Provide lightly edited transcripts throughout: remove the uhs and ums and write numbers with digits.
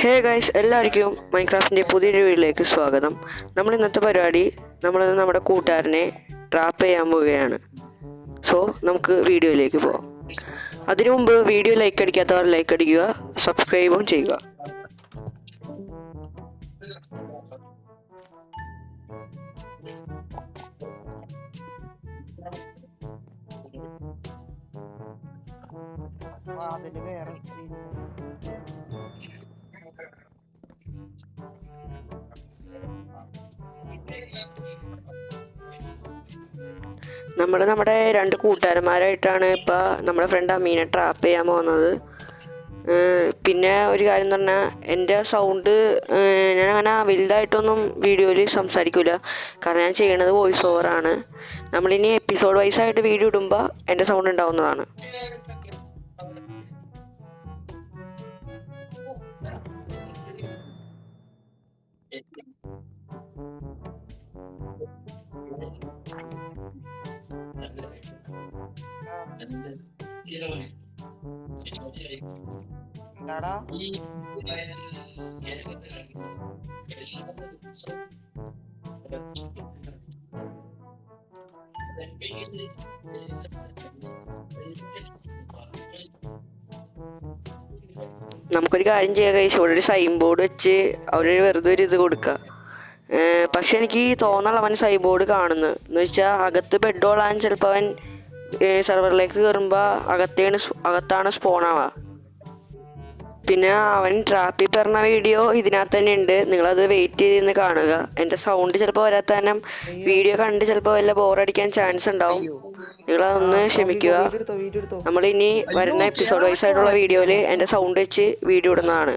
Hey guys, എല്ലാവർക്കും മൈൻക്രാഫ്റ്റിൻ്റെ പുതിയൊരു വീഡിയോയിലേക്ക് സ്വാഗതം. നമ്മൾ ഇന്നത്തെ പരിപാടി നമ്മുടെ കൂട്ടുകാരനെ ട്രാപ്പ് ചെയ്യാൻ പോവുകയാണ്. സോ നമുക്ക് വീഡിയോയിലേക്ക് പോകാം. അതിനു മുമ്പ് വീഡിയോ ലൈക്ക് അടിക്കാത്തവർ ലൈക്ക് അടിക്കുക, സബ്സ്ക്രൈബും ചെയ്യുക. നമ്മുടെ രണ്ട് കൂട്ടുകാരന്മാരായിട്ടാണ് ഇപ്പോൾ നമ്മുടെ ഫ്രണ്ട് അമീനെ ട്രാപ്പ് ചെയ്യാൻ പോകുന്നത്. പിന്നെ ഒരു കാര്യം എന്ന് പറഞ്ഞാൽ എൻ്റെ സൗണ്ട് ഞാൻ അങ്ങനെ വലുതായിട്ടൊന്നും വീഡിയോയിൽ സംസാരിക്കില്ല, കാരണം ഞാൻ ചെയ്യണത് വോയിസ് ഓവറാണ്. നമ്മളിനി എപ്പിസോഡ് വൈസായിട്ട് വീഡിയോ ഇടുമ്പോൾ എൻ്റെ സൗണ്ട് ഉണ്ടാവുന്നതാണ്. എന്താടാ നമുക്കൊരു കാര്യം ചെയ്യാം ഗൈസ്, ഇവിടെ ഒരു സൈൻ ബോർഡ് വെച്ച് അവരൊരു വെറുതെ ഒരു ഇത് കൊടുക്കുക. പക്ഷെ എനിക്ക് തോന്നുന്നില്ല അവൻ സൈൻ ബോർഡ് കാണുന്നു എന്ന് വെച്ചാൽ അകത്ത് ബെഡ് കൊള്ളാൻ ചിലപ്പോൾ അവൻ സെർവറിലേക്ക് കയറുമ്പോൾ അകത്താണ് സ്പോണാവുക. പിന്നെ അവൻ ട്രാപ്പിൽ പറഞ്ഞ വീഡിയോ ഇതിനകത്ത് തന്നെ ഉണ്ട്, നിങ്ങളത് വെയിറ്റ് ചെയ്തിരുന്ന് കാണുക. എൻ്റെ സൗണ്ട് ചിലപ്പോൾ വരാത്ത തന്നെ വീഡിയോ കണ്ട് ചിലപ്പോൾ വല്ല ബോറടിക്കാൻ ചാൻസ് ഉണ്ടാവും, നിങ്ങളതൊന്ന് ക്ഷമിക്കുക. നമ്മളിനി വരുന്ന എപ്പിസോഡ് വൈസ് ആയിട്ടുള്ള വീഡിയോയിൽ എൻ്റെ സൗണ്ട് വെച്ച് വീഡിയോ ഇടുന്നതാണ്.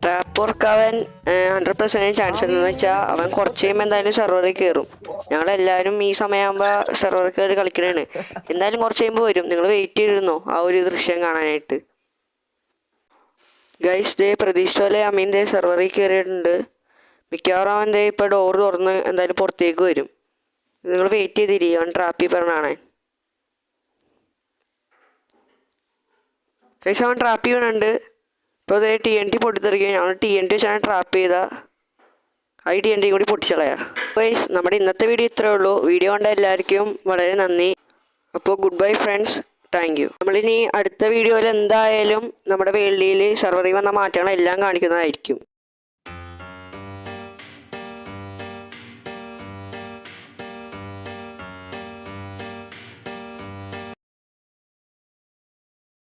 ട്രാപ്പ് വർക്കാവാൻ 100% ചാൻസ് ഉണ്ടെന്ന് വെച്ചാൽ അവൻ കുറച്ച് കഴിയുമ്പോൾ എന്തായാലും സെർവറിൽ കയറും. ഞങ്ങളെല്ലാവരും ഈ സമയമാകുമ്പോൾ സെർവറിൽ കയറി കളിക്കണതാണ്. എന്തായാലും കുറച്ച് കഴിയുമ്പോൾ വരും, നിങ്ങൾ വെയിറ്റ് ചെയ്തിരുന്നോ ആ ഒരു ദൃശ്യം കാണാനായിട്ട്. ഗൈസ്, ദേ പ്രതീക്ഷിച്ച പോലെ അമീൻ ദേ സെർവറിൽ കയറിയിട്ടുണ്ട്. മിക്കവാറും അവൻ ദേ ഇപ്പോൾ ഡോർ തുറന്ന് എന്തായാലും പുറത്തേക്ക് വരും. നിങ്ങൾ വെയിറ്റ് ചെയ്തിരിക്കും അവൻ ട്രാപ്പിൽ പറഞ്ഞാണ്. ഗൈസ്, അവൻ ട്രാപ്പിൽ വീണുണ്ട്. ഇപ്പോൾ അതേ TNT പൊട്ടിത്തെറിക്കുക. ഞങ്ങൾ TNT വെച്ചാണ് ട്രാപ്പ് ചെയ്താൽ ആ TNT കൂടി പൊട്ടിച്ചളയാം. ഗൈസ്, നമ്മുടെ ഇന്നത്തെ വീഡിയോ ഇത്രയേ ഉള്ളൂ. വീഡിയോ കണ്ട എല്ലാവർക്കും വളരെ നന്ദി. അപ്പോൾ good bye friends, thank you. നമ്മളിനി അടുത്ത വീഡിയോയിൽ എന്തായാലും നമ്മുടെ വേൾഡിൽ സെർവറിൽ വന്ന മാറ്റങ്ങളെല്ലാം കാണിക്കുന്നതായിരിക്കും.